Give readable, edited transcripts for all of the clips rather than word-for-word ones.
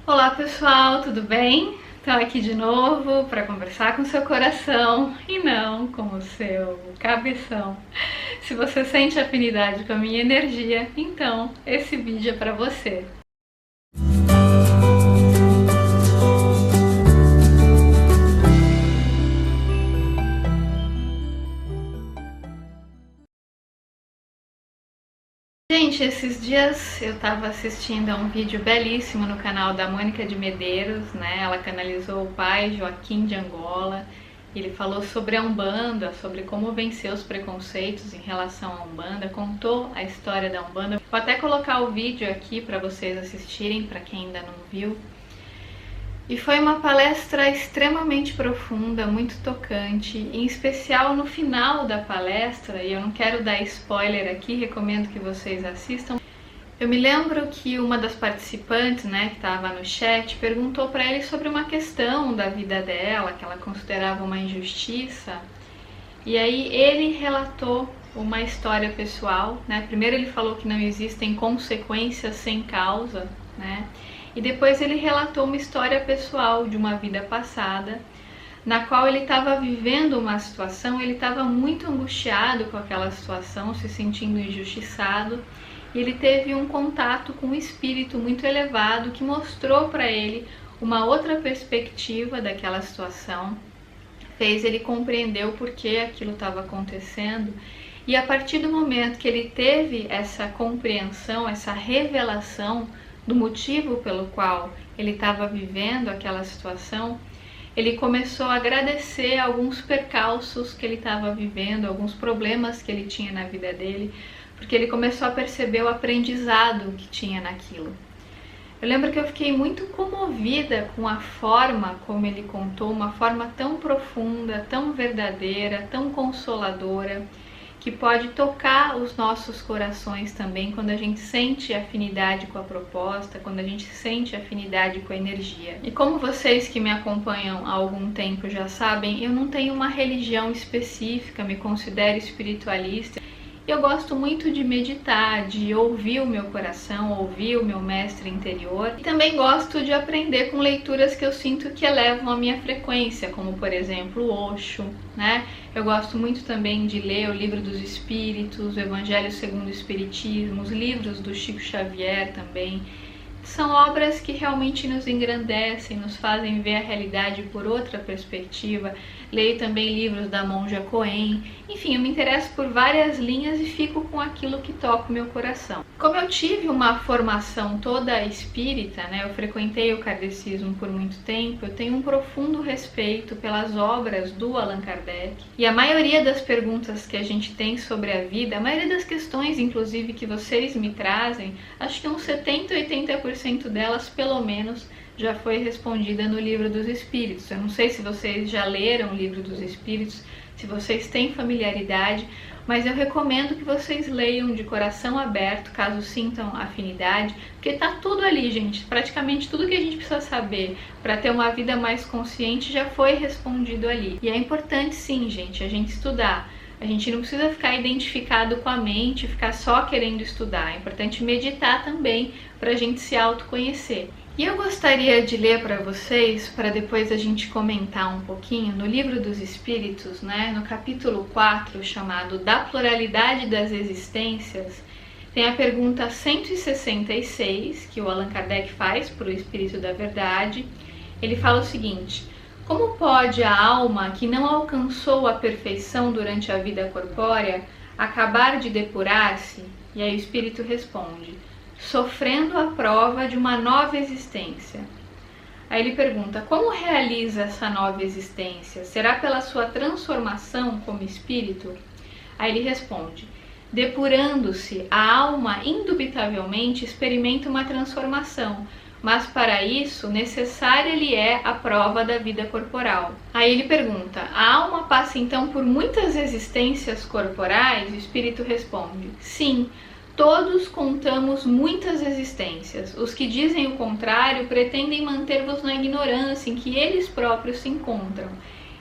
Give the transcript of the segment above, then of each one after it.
Olá pessoal, tudo bem? Estou aqui de novo para conversar com o seu coração e não com o seu cabeção. Se você sente afinidade com a minha energia, então esse vídeo é para você. Gente, esses dias eu estava assistindo a um vídeo belíssimo no canal da Mônica de Medeiros, né? Ela canalizou o pai Joaquim de Angola. Ele falou sobre a Umbanda, sobre como vencer os preconceitos em relação à Umbanda, contou a história da Umbanda. Vou até colocar o vídeo aqui para vocês assistirem, para quem ainda não viu. E foi uma palestra extremamente profunda, muito tocante, em especial no final da palestra, e eu não quero dar spoiler aqui, recomendo que vocês assistam. Eu me lembro que uma das participantes, né, que estava no chat, perguntou para ele sobre uma questão da vida dela, que ela considerava uma injustiça, e aí ele relatou uma história pessoal, né? Primeiro ele falou que não existem consequências sem causa, né? E depois ele relatou uma história pessoal de uma vida passada, na qual ele estava vivendo uma situação, ele estava muito angustiado com aquela situação, se sentindo injustiçado, e ele teve um contato com um espírito muito elevado que mostrou para ele uma outra perspectiva daquela situação, fez ele compreender o porquê aquilo estava acontecendo, e a partir do momento que ele teve essa compreensão, essa revelação do motivo pelo qual ele estava vivendo aquela situação, ele começou a agradecer alguns percalços que ele estava vivendo, alguns problemas que ele tinha na vida dele, porque ele começou a perceber o aprendizado que tinha naquilo. Eu lembro que eu fiquei muito comovida com a forma como ele contou, uma forma tão profunda, tão verdadeira, tão consoladora, que pode tocar os nossos corações também quando a gente sente afinidade com a proposta, quando a gente sente afinidade com a energia. E como vocês que me acompanham há algum tempo já sabem, eu não tenho uma religião específica, me considero espiritualista. Eu gosto muito de meditar, de ouvir o meu coração, ouvir o meu mestre interior. E também gosto de aprender com leituras que eu sinto que elevam a minha frequência, como por exemplo o Osho, né? Eu gosto muito também de ler o Livro dos Espíritos, o Evangelho segundo o Espiritismo, os livros do Chico Xavier também. São obras que realmente nos engrandecem, nos fazem ver a realidade por outra perspectiva. Leio também livros da Monja Coen. Enfim, eu me interesso por várias linhas e fico com aquilo que toca o meu coração. Como eu tive uma formação toda espírita, né, eu frequentei o kardecismo por muito tempo, eu tenho um profundo respeito pelas obras do Allan Kardec. E a maioria das perguntas que a gente tem sobre a vida, a maioria das questões, inclusive, que vocês me trazem, acho que uns 70, 80% delas, pelo menos, já foi respondida no Livro dos Espíritos. Eu não sei se vocês já leram o Livro dos Espíritos, se vocês têm familiaridade, mas eu recomendo que vocês leiam de coração aberto, caso sintam afinidade, porque tá tudo ali, gente. Praticamente tudo que a gente precisa saber para ter uma vida mais consciente já foi respondido ali. E é importante sim, gente, a gente estudar. A gente não precisa ficar identificado com a mente, ficar só querendo estudar. É importante meditar também para a gente se autoconhecer. E eu gostaria de ler para vocês, para depois a gente comentar um pouquinho, no Livro dos Espíritos, né, no capítulo 4, chamado Da Pluralidade das Existências, tem a pergunta 166, que o Allan Kardec faz para o Espírito da Verdade. Ele fala o seguinte: como pode a alma que não alcançou a perfeição durante a vida corpórea acabar de depurar-se? E aí o Espírito responde: sofrendo a prova de uma nova existência. Aí ele pergunta: como realiza essa nova existência? Será pela sua transformação como espírito? Aí ele responde: depurando-se, a alma indubitavelmente experimenta uma transformação, mas para isso necessária lhe é a prova da vida corporal. Aí ele pergunta: a alma passa então por muitas existências corporais? O espírito responde: sim. Todos contamos muitas existências. Os que dizem o contrário pretendem manter-vos na ignorância em que eles próprios se encontram.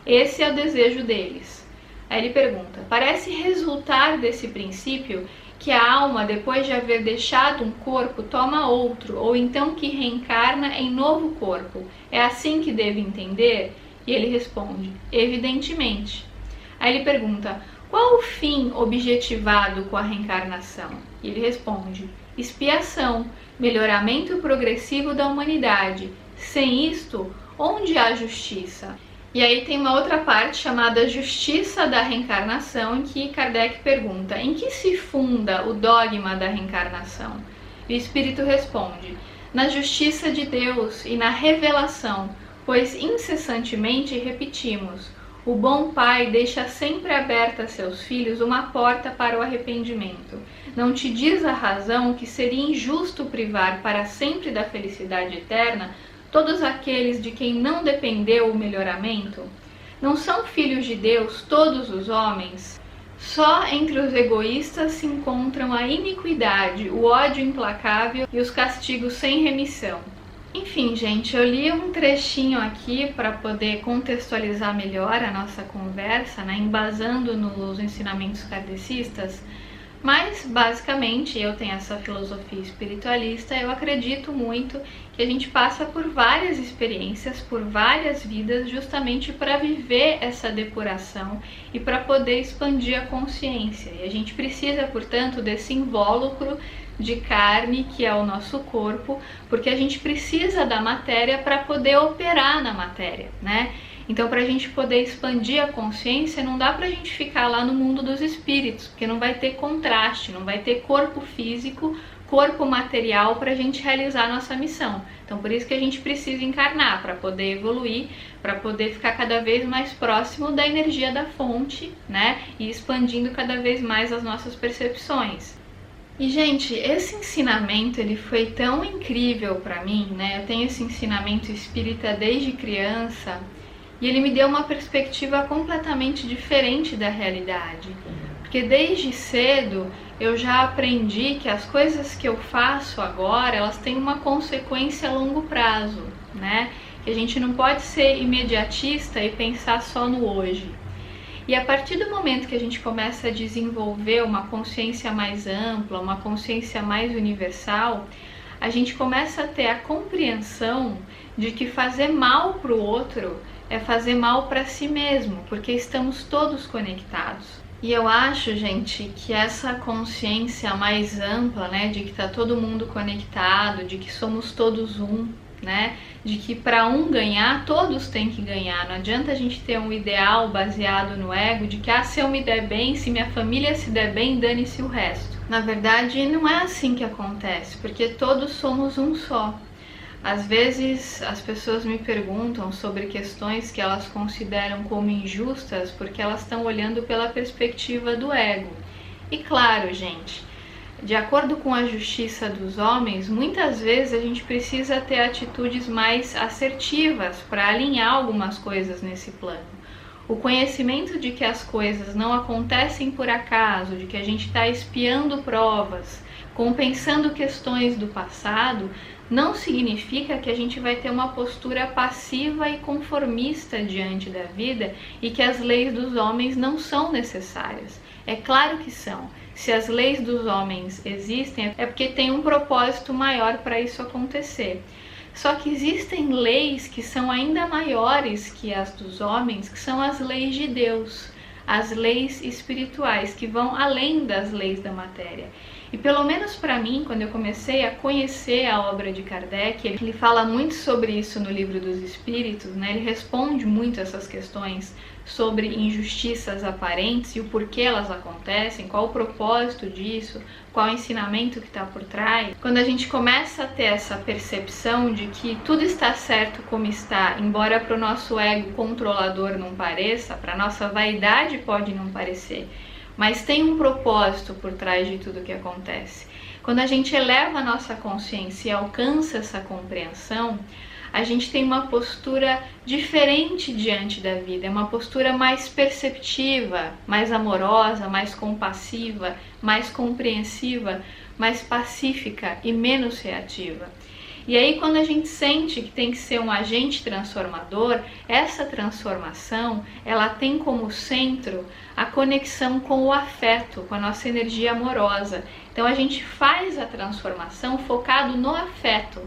Esse é o desejo deles. Aí ele pergunta: parece resultar desse princípio que a alma, depois de haver deixado um corpo, toma outro, ou então que reencarna em novo corpo. É assim que devo entender? E ele responde: evidentemente. Aí ele pergunta: qual o fim objetivado com a reencarnação? E ele responde: expiação, melhoramento progressivo da humanidade. Sem isto, onde há justiça? E aí tem uma outra parte chamada Justiça da Reencarnação, em que Kardec pergunta: em que se funda o dogma da reencarnação? E o Espírito responde: na justiça de Deus e na revelação, pois incessantemente repetimos: o bom pai deixa sempre aberta a seus filhos uma porta para o arrependimento. Não te diz a razão que seria injusto privar para sempre da felicidade eterna todos aqueles de quem não dependeu o melhoramento? Não são filhos de Deus todos os homens? Só entre os egoístas se encontram a iniquidade, o ódio implacável e os castigos sem remissão. Enfim, gente, eu li um trechinho aqui para poder contextualizar melhor a nossa conversa, né, embasando nos ensinamentos kardecistas. Mas, basicamente, eu tenho essa filosofia espiritualista, eu acredito muito que a gente passa por várias experiências, por várias vidas, justamente para viver essa depuração e para poder expandir a consciência. E a gente precisa, portanto, desse invólucro de carne que é o nosso corpo, porque a gente precisa da matéria para poder operar na matéria, né? Então, para a gente poder expandir a consciência, não dá para a gente ficar lá no mundo dos espíritos, porque não vai ter contraste, não vai ter corpo físico, corpo material para a gente realizar a nossa missão. Então, por isso que a gente precisa encarnar, para poder evoluir, para poder ficar cada vez mais próximo da energia da fonte, né? E expandindo cada vez mais as nossas percepções. E, gente, esse ensinamento, ele foi tão incrível para mim, né? Eu tenho esse ensinamento espírita desde criança, e ele me deu uma perspectiva completamente diferente da realidade. Porque desde cedo eu já aprendi que as coisas que eu faço agora, elas têm uma consequência a longo prazo, né? Que a gente não pode ser imediatista e pensar só no hoje. E a partir do momento que a gente começa a desenvolver uma consciência mais ampla, uma consciência mais universal, a gente começa a ter a compreensão de que fazer mal para o outro é fazer mal para si mesmo, porque estamos todos conectados. E eu acho, gente, que essa consciência mais ampla, né, de que está todo mundo conectado, de que somos todos um, né, de que para um ganhar, todos têm que ganhar. Não adianta a gente ter um ideal baseado no ego, de que se eu me der bem, se minha família se der bem, dane-se o resto. Na verdade, não é assim que acontece, porque todos somos um só. Às vezes as pessoas me perguntam sobre questões que elas consideram como injustas porque elas estão olhando pela perspectiva do ego. E claro, gente, de acordo com a justiça dos homens, muitas vezes a gente precisa ter atitudes mais assertivas para alinhar algumas coisas nesse plano. O conhecimento de que as coisas não acontecem por acaso, de que a gente está espiando provas, compensando questões do passado, não significa que a gente vai ter uma postura passiva e conformista diante da vida e que as leis dos homens não são necessárias. É claro que são. Se as leis dos homens existem, é porque tem um propósito maior para isso acontecer. Só que existem leis que são ainda maiores que as dos homens, que são as leis de Deus, as leis espirituais, que vão além das leis da matéria. E pelo menos para mim, quando eu comecei a conhecer a obra de Kardec, ele fala muito sobre isso no Livro dos Espíritos, né? Ele responde muito essas questões sobre injustiças aparentes e o porquê elas acontecem, qual o propósito disso, qual o ensinamento que está por trás. Quando a gente começa a ter essa percepção de que tudo está certo como está, embora para o nosso ego controlador não pareça, para a nossa vaidade pode não parecer, mas tem um propósito por trás de tudo que acontece. Quando a gente eleva a nossa consciência e alcança essa compreensão, a gente tem uma postura diferente diante da vida, é uma postura mais perceptiva, mais amorosa, mais compassiva, mais compreensiva, mais pacífica e menos reativa. E aí quando a gente sente que tem que ser um agente transformador, essa transformação, ela tem como centro a conexão com o afeto, com a nossa energia amorosa. Então a gente faz a transformação focado no afeto,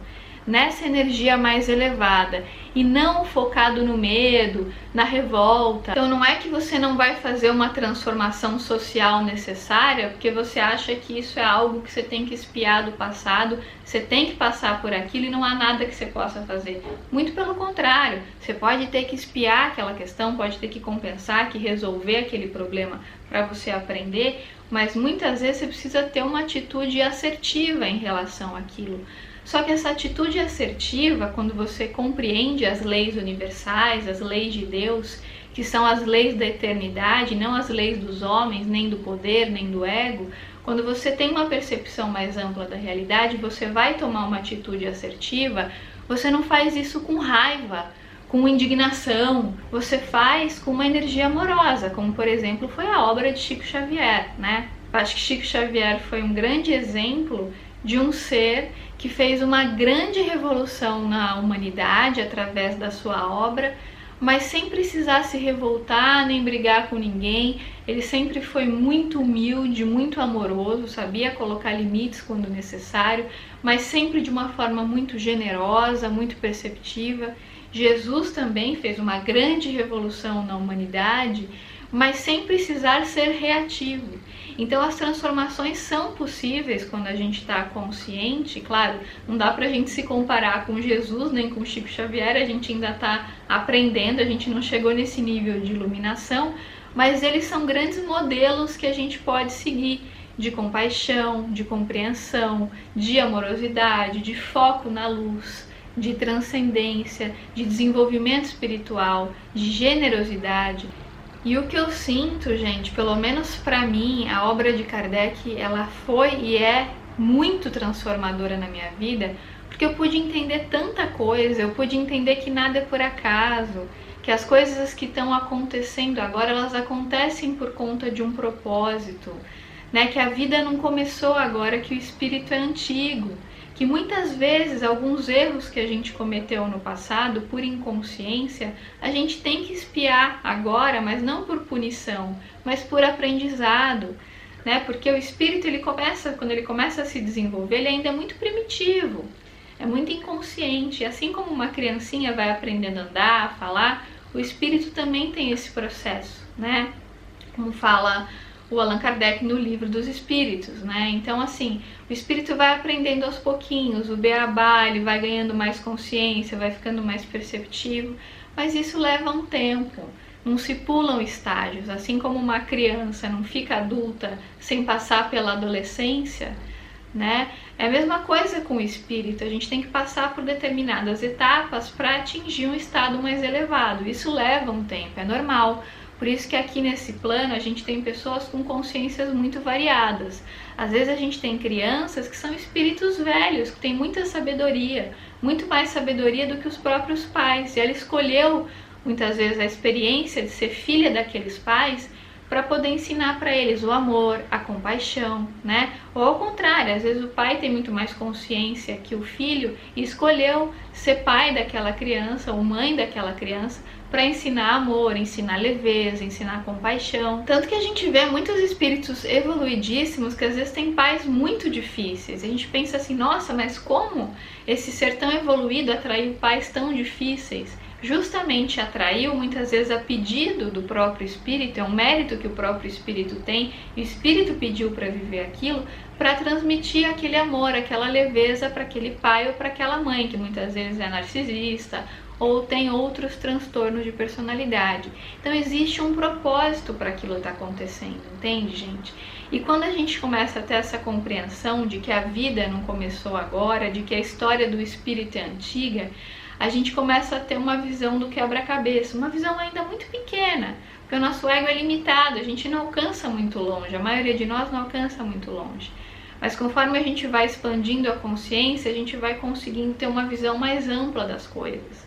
nessa energia mais elevada e não focado no medo, na revolta. Então não é que você não vai fazer uma transformação social necessária porque você acha que isso é algo que você tem que espiar do passado, você tem que passar por aquilo e não há nada que você possa fazer. Muito pelo contrário, você pode ter que espiar aquela questão, pode ter que compensar, que resolver aquele problema para você aprender, mas muitas vezes você precisa ter uma atitude assertiva em relação àquilo. Só que essa atitude assertiva, quando você compreende as leis universais, as leis de Deus, que são as leis da eternidade, não as leis dos homens, nem do poder, nem do ego, quando você tem uma percepção mais ampla da realidade, você vai tomar uma atitude assertiva, você não faz isso com raiva, com indignação, você faz com uma energia amorosa, como por exemplo foi a obra de Chico Xavier, né? Acho que Chico Xavier foi um grande exemplo de um ser que fez uma grande revolução na humanidade através da sua obra, mas sem precisar se revoltar nem brigar com ninguém. Ele sempre foi muito humilde, muito amoroso, sabia colocar limites quando necessário, mas sempre de uma forma muito generosa, muito perceptiva. Jesus também fez uma grande revolução na humanidade, mas sem precisar ser reativo. Então as transformações são possíveis quando a gente está consciente. Claro, não dá pra gente se comparar com Jesus nem com Chico Xavier, a gente ainda está aprendendo, a gente não chegou nesse nível de iluminação, mas eles são grandes modelos que a gente pode seguir, de compaixão, de compreensão, de amorosidade, de foco na luz, de transcendência, de desenvolvimento espiritual, de generosidade. E o que eu sinto, gente, pelo menos pra mim, a obra de Kardec, ela foi e é muito transformadora na minha vida, porque eu pude entender tanta coisa, eu pude entender que nada é por acaso, que as coisas que estão acontecendo agora, elas acontecem por conta de um propósito, né? Que a vida não começou agora, que o espírito é antigo, que muitas vezes alguns erros que a gente cometeu no passado, por inconsciência, a gente tem que espiar agora, mas não por punição, mas por aprendizado, né? Porque o espírito, quando ele começa a se desenvolver, ele ainda é muito primitivo, é muito inconsciente. Assim como uma criancinha vai aprendendo a andar, a falar, o espírito também tem esse processo, né? Como fala o Allan Kardec no Livro dos Espíritos, né? Então, assim, o espírito vai aprendendo aos pouquinhos, o beabá, ele vai ganhando mais consciência, vai ficando mais perceptivo, mas isso leva um tempo, não se pulam estágios, assim como uma criança não fica adulta sem passar pela adolescência, né? É a mesma coisa com o espírito, a gente tem que passar por determinadas etapas para atingir um estado mais elevado, isso leva um tempo, é normal. Por isso que aqui nesse plano a gente tem pessoas com consciências muito variadas. Às vezes a gente tem crianças que são espíritos velhos, que têm muita sabedoria, muito mais sabedoria do que os próprios pais. E ela escolheu muitas vezes a experiência de ser filha daqueles pais para poder ensinar para eles o amor, a compaixão, né? Ou ao contrário, às vezes o pai tem muito mais consciência que o filho e escolheu ser pai daquela criança ou mãe daquela criança para ensinar amor, ensinar leveza, ensinar compaixão. Tanto que a gente vê muitos espíritos evoluidíssimos que às vezes têm pais muito difíceis. A gente pensa assim, nossa, mas como esse ser tão evoluído atraiu pais tão difíceis? Justamente atraiu muitas vezes a pedido do próprio espírito, é um mérito que o próprio espírito tem, e o espírito pediu para viver aquilo, para transmitir aquele amor, aquela leveza para aquele pai ou para aquela mãe, que muitas vezes é narcisista ou tem outros transtornos de personalidade. Então existe um propósito para aquilo estar acontecendo, entende, gente? E quando a gente começa a ter essa compreensão de que a vida não começou agora, de que a história do espírito é antiga, a gente começa a ter uma visão do quebra-cabeça, uma visão ainda muito pequena, porque o nosso ego é limitado, a gente não alcança muito longe, a maioria de nós não alcança muito longe. Mas conforme a gente vai expandindo a consciência, a gente vai conseguindo ter uma visão mais ampla das coisas.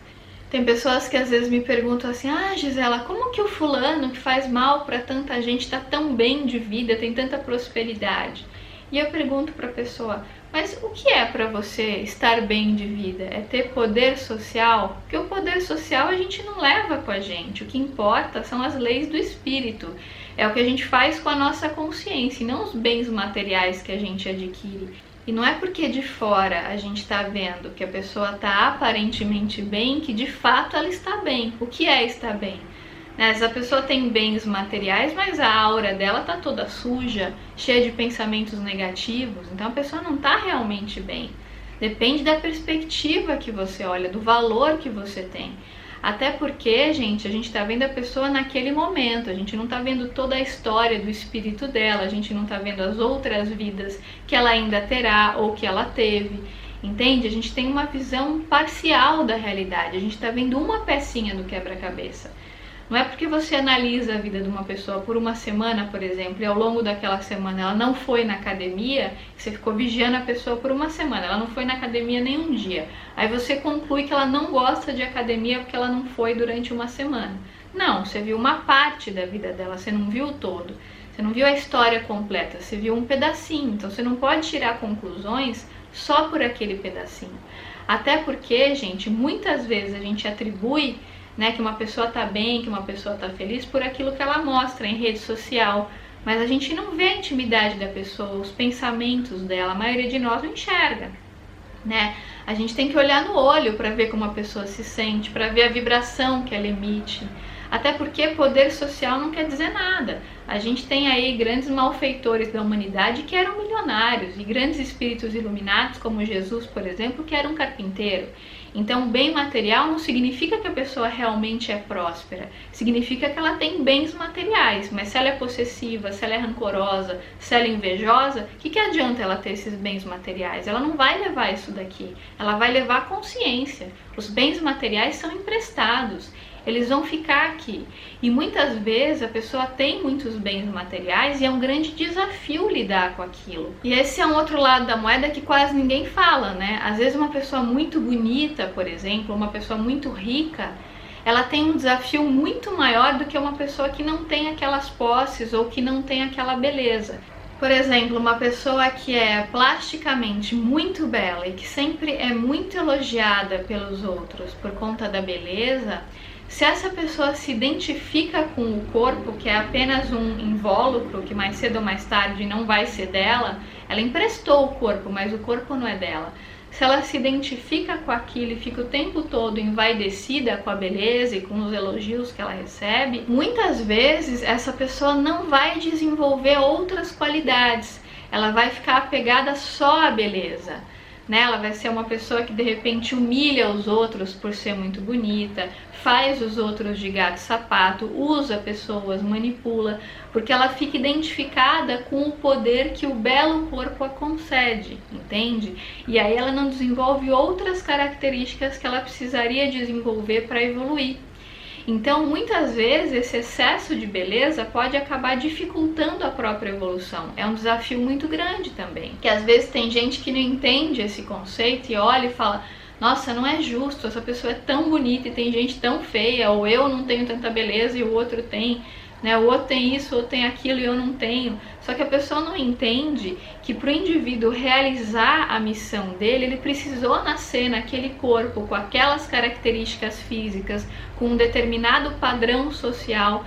Tem pessoas que às vezes me perguntam assim, Gisela, como que o fulano que faz mal para tanta gente está tão bem de vida, tem tanta prosperidade? E eu pergunto para a pessoa, Mas o que é para você estar bem de vida? É ter poder social? Porque o poder social a gente não leva com a gente. O que importa são as leis do espírito. É o que a gente faz com a nossa consciência e não os bens materiais que a gente adquire. E não é porque de fora a gente está vendo que a pessoa está aparentemente bem que de fato ela está bem. O que é estar bem? Essa pessoa tem bens materiais, mas a aura dela tá toda suja, cheia de pensamentos negativos, então a pessoa não tá realmente bem. Depende da perspectiva que você olha, do valor que você tem. Até porque, gente, a gente tá vendo a pessoa naquele momento, a gente não tá vendo toda a história do espírito dela, a gente não tá vendo as outras vidas que ela ainda terá ou que ela teve. Entende? A gente tem uma visão parcial da realidade, a gente tá vendo uma pecinha do quebra-cabeça. Não é porque você analisa a vida de uma pessoa por uma semana, por exemplo, e ao longo daquela semana ela não foi na academia, que você ficou vigiando a pessoa por uma semana, ela não foi na academia nenhum dia. Aí você conclui que ela não gosta de academia porque ela não foi durante uma semana. Não, você viu uma parte da vida dela, você não viu o todo. Você não viu a história completa, você viu um pedacinho. Então você não pode tirar conclusões só por aquele pedacinho. Até porque, gente, muitas vezes a gente atribui que uma pessoa tá bem, que uma pessoa tá feliz por aquilo que ela mostra em rede social, mas a gente não vê a intimidade da pessoa, os pensamentos dela, a maioria de nós não enxerga, né? A gente tem que olhar no olho para ver como a pessoa se sente, para ver a vibração que ela emite. Até porque poder social não quer dizer nada. A gente tem aí grandes malfeitores da humanidade que eram milionários e grandes espíritos iluminados, como Jesus, por exemplo, que era um carpinteiro. Então, bem material não significa que a pessoa realmente é próspera. Significa que ela tem bens materiais, mas se ela é possessiva, se ela é rancorosa, se ela é invejosa, o que adianta ela ter esses bens materiais? Ela não vai levar isso daqui. Ela vai levar a consciência. Os bens materiais são emprestados. Eles vão ficar aqui. E muitas vezes a pessoa tem muitos bens materiais e é um grande desafio lidar com aquilo. E esse é um outro lado da moeda que quase ninguém fala, né? Às vezes uma pessoa muito bonita, por exemplo, uma pessoa muito rica, ela tem um desafio muito maior do que uma pessoa que não tem aquelas posses ou que não tem aquela beleza. Por exemplo, uma pessoa que é plasticamente muito bela e que sempre é muito elogiada pelos outros por conta da beleza, se essa pessoa se identifica com o corpo, que é apenas um invólucro, que mais cedo ou mais tarde não vai ser dela, ela emprestou o corpo, mas o corpo não é dela. Se ela se identifica com aquilo e fica o tempo todo envaidecida com a beleza e com os elogios que ela recebe, muitas vezes essa pessoa não vai desenvolver outras qualidades. Ela vai ficar apegada só à beleza. Ela vai ser uma pessoa que de repente humilha os outros por ser muito bonita, faz os outros de gato e sapato, usa pessoas, manipula, porque ela fica identificada com o poder que o belo corpo a concede, entende? E aí ela não desenvolve outras características que ela precisaria desenvolver para evoluir. Então, muitas vezes, esse excesso de beleza pode acabar dificultando a própria evolução. É um desafio muito grande também. Que às vezes tem gente que não entende esse conceito e olha e fala: nossa, não é justo, essa pessoa é tão bonita e tem gente tão feia, ou eu não tenho tanta beleza e o outro tem, o outro tem isso, o outro tem aquilo e eu não tenho. Só que a pessoa não entende que para o indivíduo realizar a missão dele, ele precisou nascer naquele corpo, com aquelas características físicas, com um determinado padrão social,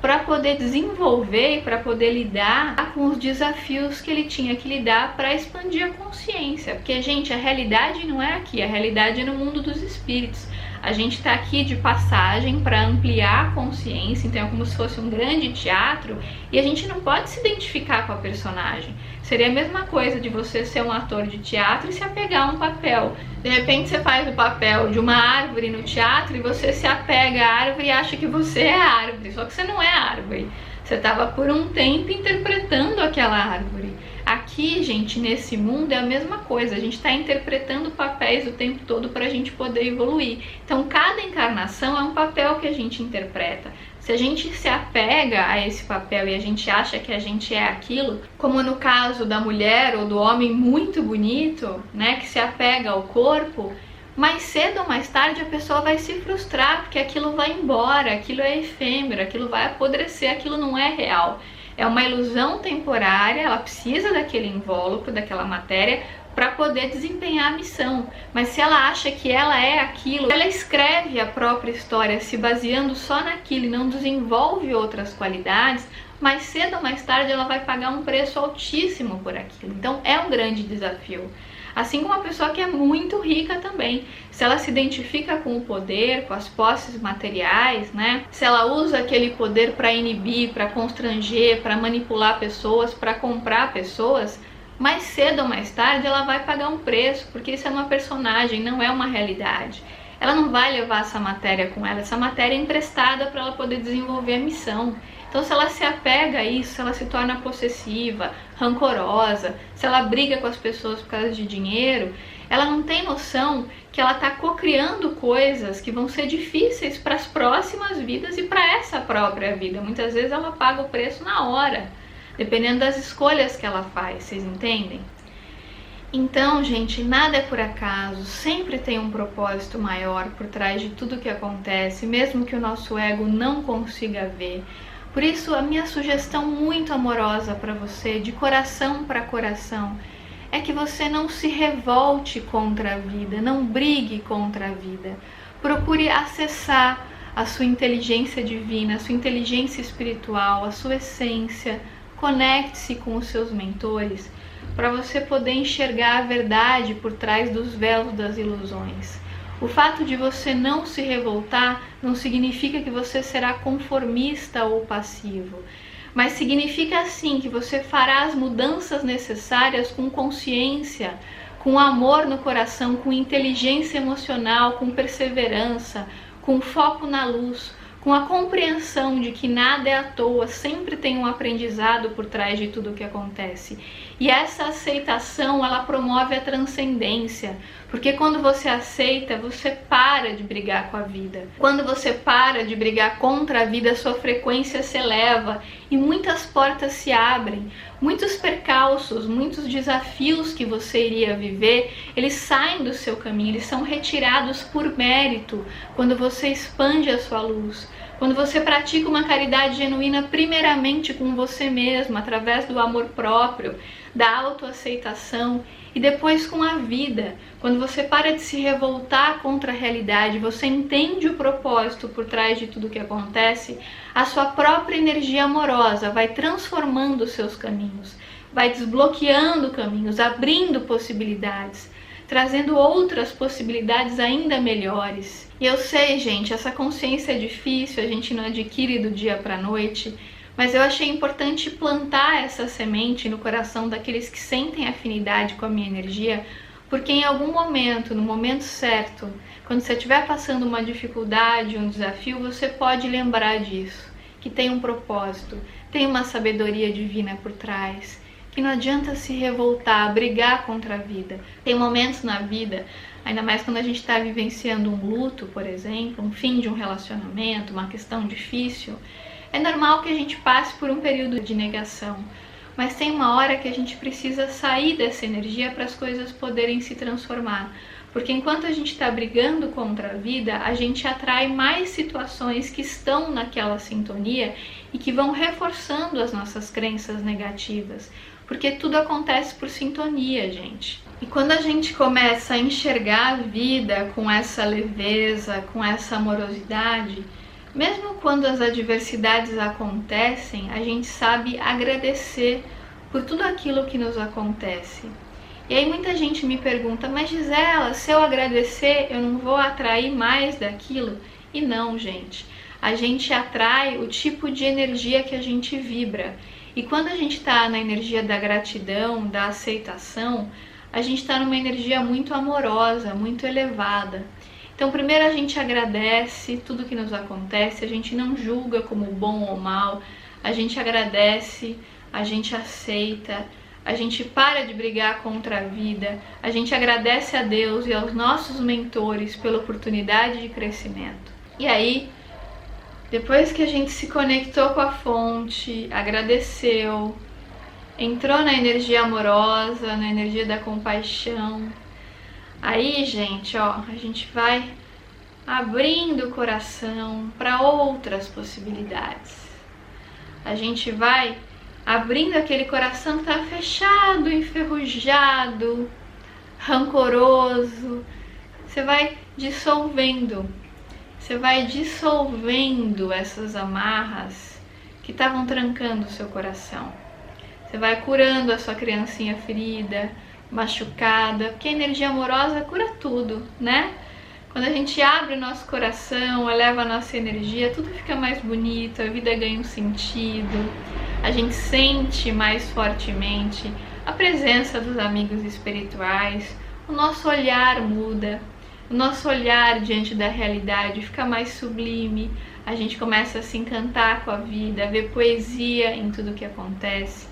para poder desenvolver e para poder lidar com os desafios que ele tinha que lidar para expandir a consciência. Porque, gente, a realidade não é aqui, a realidade é no mundo dos espíritos. A gente está aqui de passagem para ampliar a consciência, então é como se fosse um grande teatro e a gente não pode se identificar com a personagem. Seria a mesma coisa de você ser um ator de teatro e se apegar a um papel. De repente você faz o papel de uma árvore no teatro e você se apega à árvore e acha que você é a árvore, só que você não é a árvore. Você estava por um tempo interpretando aquela árvore. Aqui, gente, nesse mundo é a mesma coisa. A gente está interpretando papéis o tempo todo para a gente poder evoluir. Então, cada encarnação é um papel que a gente interpreta. Se a gente se apega a esse papel e a gente acha que a gente é aquilo, como no caso da mulher ou do homem muito bonito, que se apega ao corpo, mais cedo ou mais tarde a pessoa vai se frustrar porque aquilo vai embora, aquilo é efêmero, aquilo vai apodrecer, aquilo não é real. É uma ilusão temporária, ela precisa daquele invólucro, daquela matéria, para poder desempenhar a missão. Mas se ela acha que ela é aquilo, ela escreve a própria história se baseando só naquilo e não desenvolve outras qualidades, mais cedo ou mais tarde ela vai pagar um preço altíssimo por aquilo. Então é um grande desafio. Assim como a pessoa que é muito rica também. Se ela se identifica com o poder, com as posses materiais, né? Se ela usa aquele poder para inibir, para constranger, para manipular pessoas, para comprar pessoas, mais cedo ou mais tarde ela vai pagar um preço, porque isso é uma personagem, não é uma realidade. Ela não vai levar essa matéria com ela, essa matéria é emprestada para ela poder desenvolver a missão. Então, se ela se apega a isso, se ela se torna possessiva, rancorosa, se ela briga com as pessoas por causa de dinheiro, ela não tem noção que ela está cocriando coisas que vão ser difíceis para as próximas vidas e para essa própria vida. Muitas vezes ela paga o preço na hora, dependendo das escolhas que ela faz, vocês entendem? Então, gente, nada é por acaso, sempre tem um propósito maior por trás de tudo que acontece, mesmo que o nosso ego não consiga ver. Por isso, a minha sugestão muito amorosa para você, de coração para coração, é que você não se revolte contra a vida, não brigue contra a vida. Procure acessar a sua inteligência divina, a sua inteligência espiritual, a sua essência. Conecte-se com os seus mentores para você poder enxergar a verdade por trás dos véus das ilusões. O fato de você não se revoltar não significa que você será conformista ou passivo, mas significa sim que você fará as mudanças necessárias com consciência, com amor no coração, com inteligência emocional, com perseverança, com foco na luz, com a compreensão de que nada é à toa, sempre tem um aprendizado por trás de tudo o que acontece. E essa aceitação, ela promove a transcendência, porque quando você aceita, você para de brigar com a vida. Quando você para de brigar contra a vida, sua frequência se eleva e muitas portas se abrem. Muitos percalços, muitos desafios que você iria viver, eles saem do seu caminho, eles são retirados por mérito quando você expande a sua luz. Quando você pratica uma caridade genuína primeiramente com você mesmo, através do amor próprio, da autoaceitação e depois com a vida. Quando você para de se revoltar contra a realidade, você entende o propósito por trás de tudo que acontece, a sua própria energia amorosa vai transformando os seus caminhos, vai desbloqueando caminhos, abrindo possibilidades, trazendo outras possibilidades ainda melhores. E eu sei, gente, essa consciência é difícil, a gente não adquire do dia para a noite, mas eu achei importante plantar essa semente no coração daqueles que sentem afinidade com a minha energia, porque em algum momento, no momento certo, quando você estiver passando uma dificuldade, um desafio, você pode lembrar disso, que tem um propósito, tem uma sabedoria divina por trás, que não adianta se revoltar, brigar contra a vida. Tem momentos na vida, ainda mais quando a gente está vivenciando um luto, por exemplo, um fim de um relacionamento, uma questão difícil, é normal que a gente passe por um período de negação, mas tem uma hora que a gente precisa sair dessa energia para as coisas poderem se transformar. Porque enquanto a gente está brigando contra a vida, a gente atrai mais situações que estão naquela sintonia e que vão reforçando as nossas crenças negativas. Porque tudo acontece por sintonia, gente. E quando a gente começa a enxergar a vida com essa leveza, com essa amorosidade, mesmo quando as adversidades acontecem, a gente sabe agradecer por tudo aquilo que nos acontece. E aí muita gente me pergunta, mas Gisela, se eu agradecer, eu não vou atrair mais daquilo? E não, gente. A gente atrai o tipo de energia que a gente vibra. E quando a gente está na energia da gratidão, da aceitação, a gente está numa energia muito amorosa, muito elevada. Então, primeiro a gente agradece tudo que nos acontece, a gente não julga como bom ou mal, a gente agradece, a gente aceita, a gente para de brigar contra a vida, a gente agradece a Deus e aos nossos mentores pela oportunidade de crescimento. E aí, depois que a gente se conectou com a fonte, agradeceu, entrou na energia amorosa, na energia da compaixão, aí, gente, ó, a gente vai abrindo o coração para outras possibilidades. A gente vai abrindo aquele coração que está fechado, enferrujado, rancoroso. Você vai dissolvendo. Você vai dissolvendo essas amarras que estavam trancando o seu coração. Você vai curando a sua criancinha ferida, machucada, porque a energia amorosa cura tudo, né? Quando a gente abre o nosso coração, eleva a nossa energia, tudo fica mais bonito, a vida ganha um sentido, a gente sente mais fortemente a presença dos amigos espirituais, o nosso olhar muda, o nosso olhar diante da realidade fica mais sublime, a gente começa a se encantar com a vida, a ver poesia em tudo que acontece.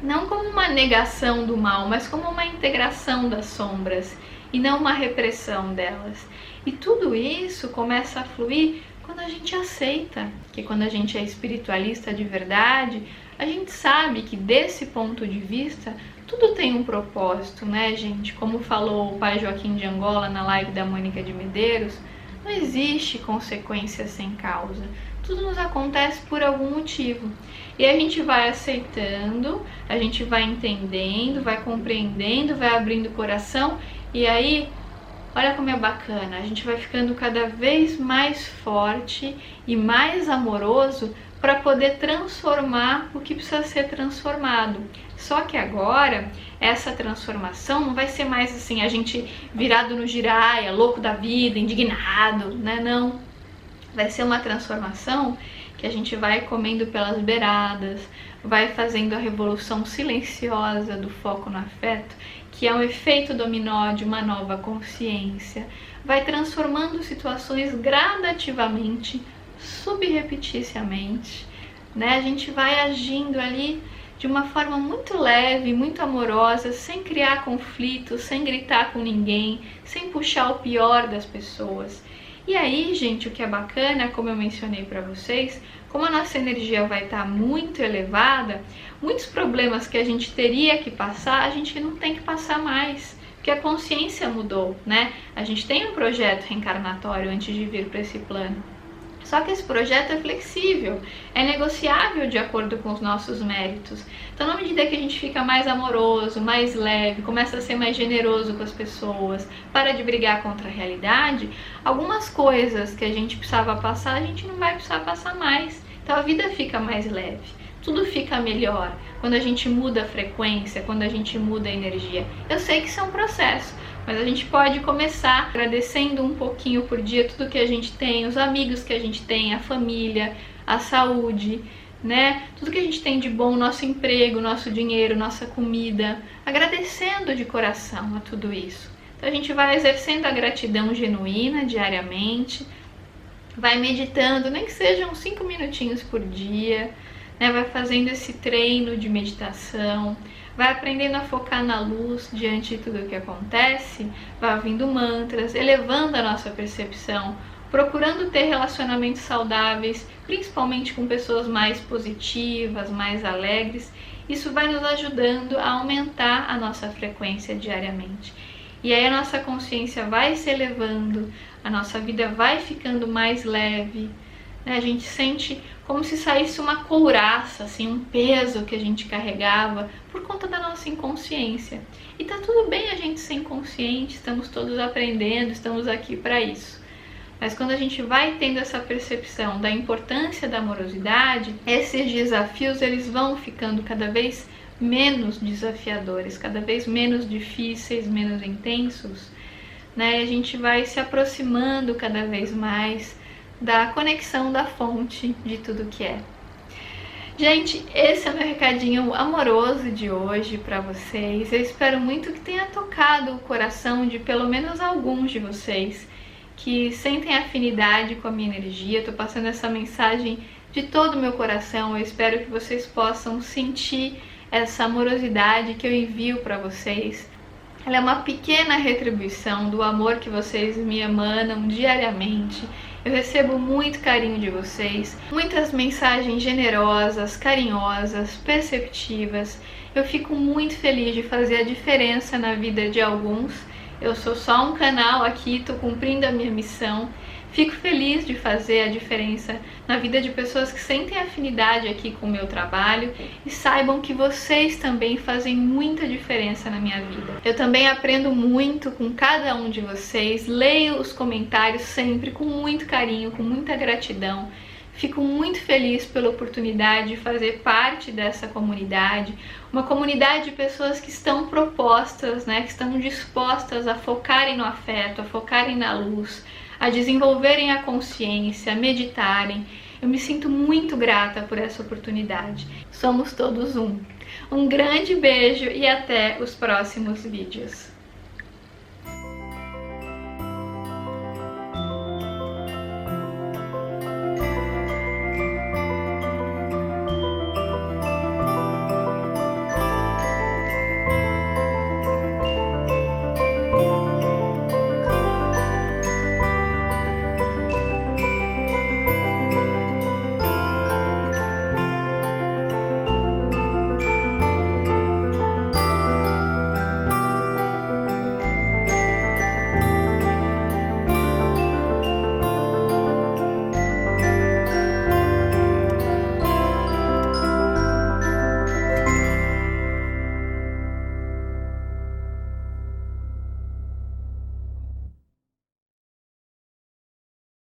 Não como uma negação do mal, mas como uma integração das sombras e não uma repressão delas. E tudo isso começa a fluir quando a gente aceita, que quando a gente é espiritualista de verdade, a gente sabe que desse ponto de vista tudo tem um propósito, né, gente? Como falou o pai Joaquim de Angola na live da Mônica de Medeiros, não existe consequência sem causa. Tudo nos acontece por algum motivo. E a gente vai aceitando, a gente vai entendendo, vai compreendendo, vai abrindo o coração. E aí, olha como é bacana, a gente vai ficando cada vez mais forte e mais amoroso para poder transformar o que precisa ser transformado. Só que agora, essa transformação não vai ser mais assim, a gente virado no giraia, louco da vida, indignado, né? Não. Vai ser uma transformação que a gente vai comendo pelas beiradas, vai fazendo a revolução silenciosa do foco no afeto, que é um efeito dominó de uma nova consciência, vai transformando situações gradativamente, subrepeticiamente, né? A gente vai agindo ali de uma forma muito leve, muito amorosa, sem criar conflitos, sem gritar com ninguém, sem puxar o pior das pessoas. E aí, gente, o que é bacana, como eu mencionei para vocês, como a nossa energia vai estar muito elevada, muitos problemas que a gente teria que passar, a gente não tem que passar mais, porque a consciência mudou, né? A gente tem um projeto reencarnatório antes de vir para esse plano. Só que esse projeto é flexível, é negociável de acordo com os nossos méritos. Então, na medida que a gente fica mais amoroso, mais leve, começa a ser mais generoso com as pessoas, para de brigar contra a realidade, algumas coisas que a gente precisava passar, a gente não vai precisar passar mais. Então, a vida fica mais leve, tudo fica melhor quando a gente muda a frequência, quando a gente muda a energia. Eu sei que isso é um processo, mas a gente pode começar agradecendo um pouquinho por dia tudo que a gente tem, os amigos que a gente tem, a família, a saúde, né? Tudo que a gente tem de bom, nosso emprego, nosso dinheiro, nossa comida, agradecendo de coração a tudo isso. Então a gente vai exercendo a gratidão genuína diariamente, vai meditando, nem que sejam 5 minutinhos por dia, né? Vai fazendo esse treino de meditação, vai aprendendo a focar na luz diante de tudo o que acontece, vai ouvindo mantras, elevando a nossa percepção, procurando ter relacionamentos saudáveis, principalmente com pessoas mais positivas, mais alegres. Isso vai nos ajudando a aumentar a nossa frequência diariamente. E aí a nossa consciência vai se elevando, a nossa vida vai ficando mais leve, né? A gente sente como se saísse uma couraça, assim, um peso que a gente carregava por conta da nossa inconsciência. E tá tudo bem a gente ser inconsciente, estamos todos aprendendo, estamos aqui para isso. Mas quando a gente vai tendo essa percepção da importância da amorosidade, esses desafios eles vão ficando cada vez menos desafiadores, cada vez menos difíceis, menos intensos, né? E a gente vai se aproximando cada vez mais da conexão da fonte de tudo que é. Gente, esse é o meu recadinho amoroso de hoje para vocês. Eu espero muito que tenha tocado o coração de pelo menos alguns de vocês que sentem afinidade com a minha energia. Estou passando essa mensagem de todo o meu coração. Eu espero que vocês possam sentir essa amorosidade que eu envio para vocês. Ela é uma pequena retribuição do amor que vocês me emanam diariamente. Eu recebo muito carinho de vocês, muitas mensagens generosas, carinhosas, perceptivas. Eu fico muito feliz de fazer a diferença na vida de alguns. Eu sou só um canal aqui, estou cumprindo a minha missão. Fico feliz de fazer a diferença na vida de pessoas que sentem afinidade aqui com o meu trabalho e saibam que vocês também fazem muita diferença na minha vida. Eu também aprendo muito com cada um de vocês, leio os comentários sempre com muito carinho, com muita gratidão. Fico muito feliz pela oportunidade de fazer parte dessa comunidade, uma comunidade de pessoas que estão propostas, que estão dispostas a focarem no afeto, a focarem na luz, a desenvolverem a consciência, a meditarem. Eu me sinto muito grata por essa oportunidade. Somos todos um. Um grande beijo e até os próximos vídeos.